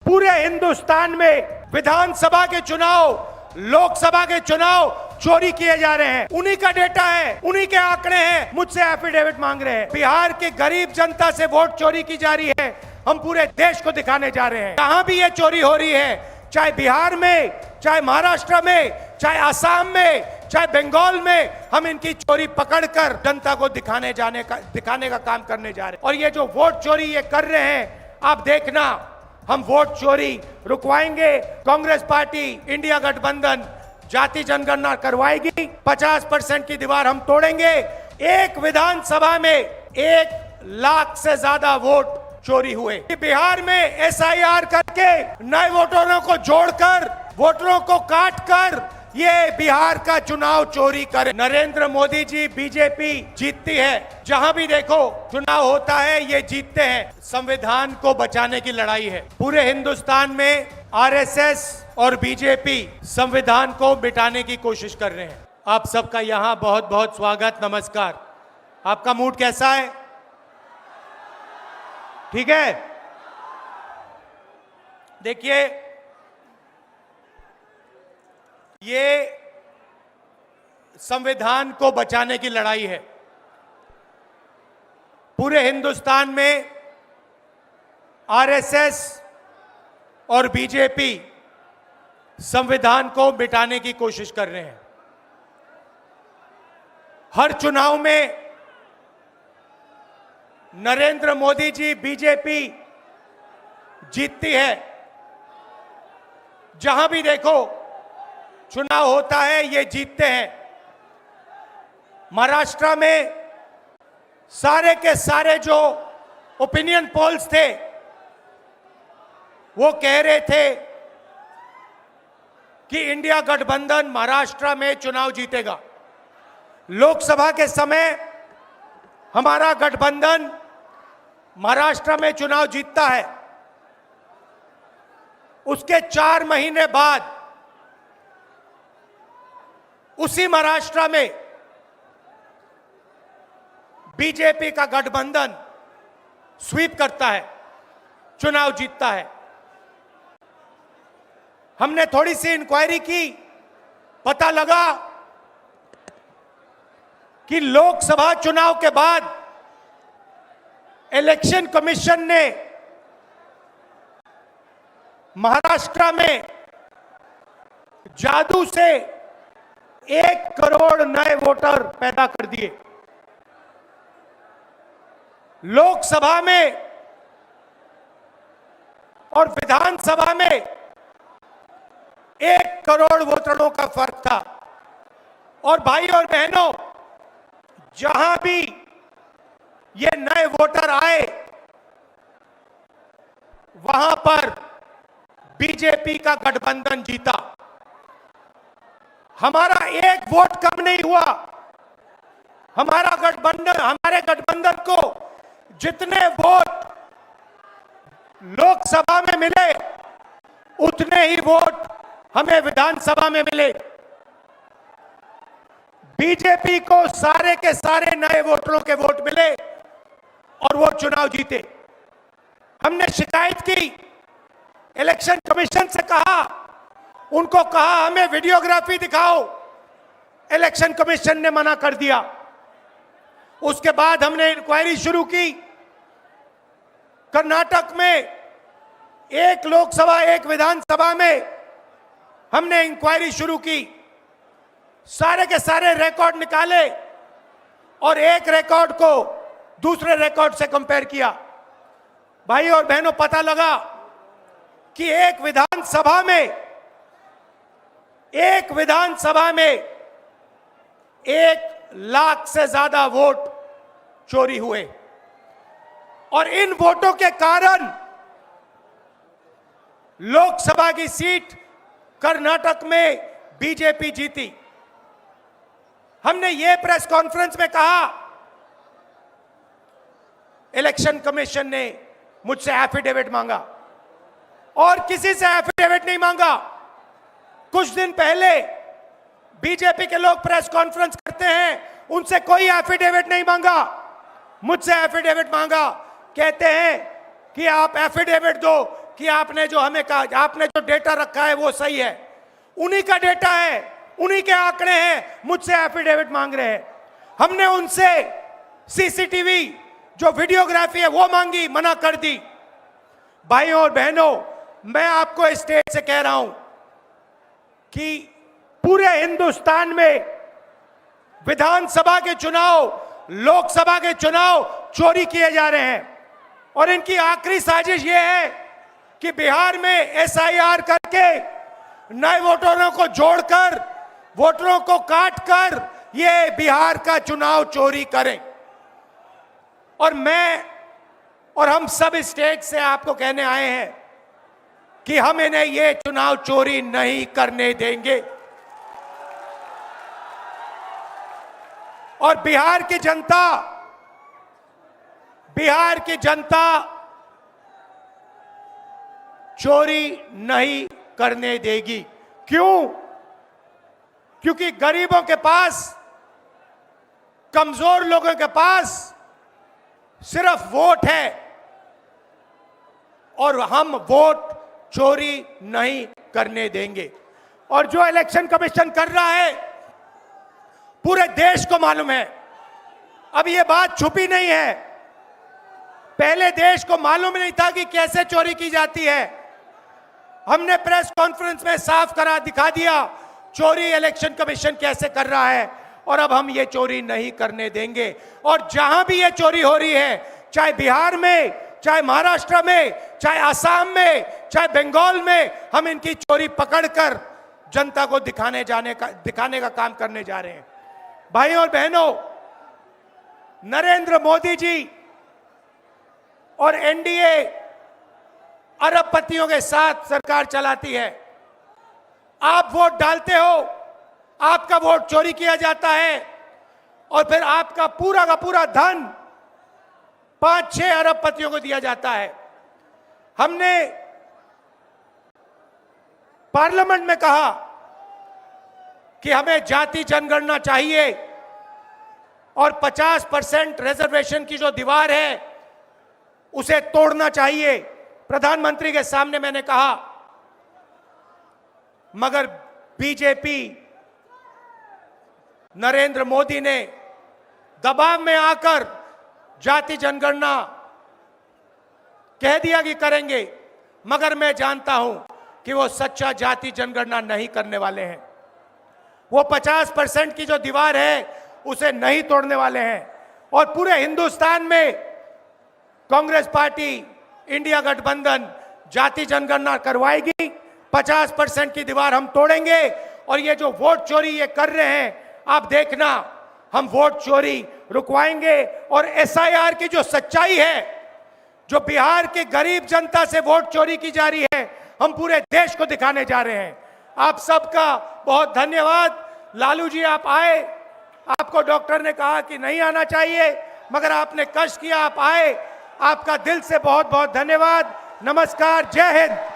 पूरे हिंदुस्तान में विधानसभा के चुनाव, लोकसभा के चुनाव चोरी किए जा रहे हैं। उन्हीं का डेटा है, उन्हीं के आंकड़े हैं, मुझसे एफिडेविट मांग रहे हैं। बिहार के गरीब जनता से वोट चोरी की जा रही है, हम पूरे देश को दिखाने जा रहे हैं। कहां भी ये चोरी हो रही है, चाहे बिहार में, चाहे महाराष्ट्र में, चाहे असम में, चाहे बंगाल में, हम इनकी चोरी पकड़कर जनता को दिखाने का काम करने जा रहे हैं। और ये जो वोट चोरी ये कर रहे हैं, आप देखना, हम वोट चोरी रुकवाएंगे। कांग्रेस पार्टी, इंडिया गठबंधन जाति जनगणना करवाएगी, 50% की दीवार हम तोड़ेंगे। एक विधानसभा में 1 लाख से ज्यादा वोट चोरी हुए। बिहार में SIR करके नए वोटरों को जोड़कर, वोटरों को काटकर ये बिहार का चुनाव चोरी करे। नरेंद्र मोदी जी, बीजेपी जीतती है, जहां भी देखो चुनाव होता है ये जीतते हैं। संविधान को बचाने की लड़ाई है। पूरे हिंदुस्तान में RSS और बीजेपी संविधान को मिटाने की कोशिश कर रहे हैं। आप सबका यहां बहुत बहुत स्वागत, नमस्कार। आपका मूड कैसा है? ठीक है। देखिए, ये संविधान को बचाने की लड़ाई है। पूरे हिंदुस्तान में RSS और बीजेपी संविधान को मिटाने की कोशिश कर रहे हैं। हर चुनाव में नरेंद्र मोदी जी, बीजेपी जीतती है। जहां भी देखो चुनाव होता है ये जीतते हैं। महाराष्ट्र में सारे के सारे जो ओपिनियन पोल्स थे वो कह रहे थे कि इंडिया गठबंधन महाराष्ट्र में चुनाव जीतेगा। लोकसभा के समय हमारा गठबंधन महाराष्ट्र में चुनाव जीतता है। उसके 4 महीने बाद उसी महाराष्ट्र में बीजेपी का गठबंधन स्वीप करता है, चुनाव जीतता है। हमने थोड़ी सी इंक्वायरी की, पता लगा कि लोकसभा चुनाव के बाद इलेक्शन कमीशन ने महाराष्ट्र में जादू से 1 करोड़ नए वोटर पैदा कर दिए। लोकसभा में और विधानसभा में 1 करोड़ वोटरों का फर्क था। और भाई और बहनों, जहां भी ये नए वोटर आए, वहां पर बीजेपी का गठबंधन जीता। हमारा 1 वोट कम नहीं हुआ। हमारे गठबंधन को जितने वोट लोकसभा में मिले, उतने ही वोट हमें विधानसभा में मिले। बीजेपी को सारे के सारे नए वोटरों के वोट मिले और वो चुनाव जीते। हमने शिकायत की, इलेक्शन कमीशन से कहा, उनको कहा हमें वीडियोग्राफी दिखाओ। इलेक्शन कमीशन ने मना कर दिया। उसके बाद हमने इंक्वायरी शुरू की। कर्नाटक में 1 लोकसभा 1 विधानसभा में हमने इंक्वायरी शुरू की। सारे के सारे रिकॉर्ड निकाले और एक रिकॉर्ड को दूसरे रिकॉर्ड से कंपेयर किया। भाई और बहनों, पता लगा कि एक विधानसभा में 1 लाख से ज्यादा वोट चोरी हुए। और इन वोटों के कारण लोकसभा की सीट कर्नाटक में बीजेपी जीती। हमने ये प्रेस कॉन्फ्रेंस में कहा, इलेक्शन कमीशन ने मुझसे एफिडेविट मांगा और किसी से एफिडेविट नहीं मांगा। कुछ दिन पहले बीजेपी के लोग प्रेस कॉन्फ्रेंस करते हैं, उनसे कोई एफिडेविट नहीं मांगा, मुझसे एफिडेविट मांगा। कहते हैं कि आप एफिडेविट दो कि आपने जो हमें कहा, आपने जो डेटा रखा है वो सही है। उन्हीं का डेटा है, उन्हीं के आंकड़े हैं, मुझसे एफिडेविट मांग रहे हैं। हमने उनसे सीसीटीवी जो वीडियोग्राफी है वो मांगी, मना कर दी। भाइयों और बहनों, मैं आपको इस स्टेज से कह रहा हूं कि पूरे हिंदुस्तान में विधानसभा के चुनाव, लोकसभा के चुनाव चोरी किए जा रहे हैं। और इनकी आखिरी साजिश यह है कि बिहार में एसआईआर करके नए वोटरों को जोड़कर, वोटरों को काटकर ये बिहार का चुनाव चोरी करें। और मैं और हम सब स्टेट से आपको कहने आए हैं कि हम इन्हें ये चुनाव चोरी नहीं करने देंगे। और बिहार की जनता चोरी नहीं करने देगी। क्यों? क्योंकि गरीबों के पास, कमजोर लोगों के पास सिर्फ वोट है और हम वोट चोरी नहीं करने देंगे। और जो इलेक्शन कमीशन कर रहा है पूरे देश को मालूम है। अब ये बात छुपी नहीं है, पहले देश को मालूम नहीं था कि कैसे चोरी की जाती है। हमने प्रेस कॉन्फ्रेंस में साफ करा दिखा दिया चोरी इलेक्शन कमीशन कैसे कर रहा है। और अब हम ये चोरी नहीं करने देंगे। और जहां भी ये चोरी हो रही है, चाहे बिहार में, चाहे महाराष्ट्र में, चाहे असम में, चाहे बंगाल में, हम इनकी चोरी पकड़कर जनता को दिखाने का काम करने जा रहे हैं। भाइयों और बहनों, नरेंद्र मोदी जी और एनडीए अरबपतियों के साथ सरकार चलाती है। आप वोट डालते हो, आपका वोट चोरी किया जाता है और फिर आपका पूरा का पूरा धन 5-6 अरबपतियों को दिया जाता है। हमने पार्लियामेंट में कहा कि हमें जाति जनगणना चाहिए और 50% रिजर्वेशन की जो दीवार है उसे तोड़ना चाहिए। प्रधानमंत्री के सामने मैंने कहा, मगर बीजेपी, नरेंद्र मोदी ने दबाव में आकर जाति जनगणना कह दिया कि करेंगे। मगर मैं जानता हूं कि वो सच्चा जाति जनगणना नहीं करने वाले हैं। वो 50% की जो दीवार है उसे नहीं तोड़ने वाले हैं। और पूरे हिंदुस्तान में कांग्रेस पार्टी, इंडिया गठबंधन जाति जनगणना करवाएगी। 50% की दीवार हम तोड़ेंगे। और ये जो वोट चोरी ये कर रहे हैं, आप देखना, हम वोट चोरी रुकवाएंगे। और एसआईआर की जो सच्चाई है, जो बिहार के गरीब जनता से वोट चोरी की जा रही है, हम पूरे देश को दिखाने जा रहे हैं। आप सबका बहुत धन्यवाद। लालू जी, आप आए, आपको डॉक्टर ने कहा कि नहीं आना चाहिए, मगर आपने कष्ट किया, आप आए। आपका दिल से बहुत बहुत धन्यवाद। नमस्कार, जय हिंद।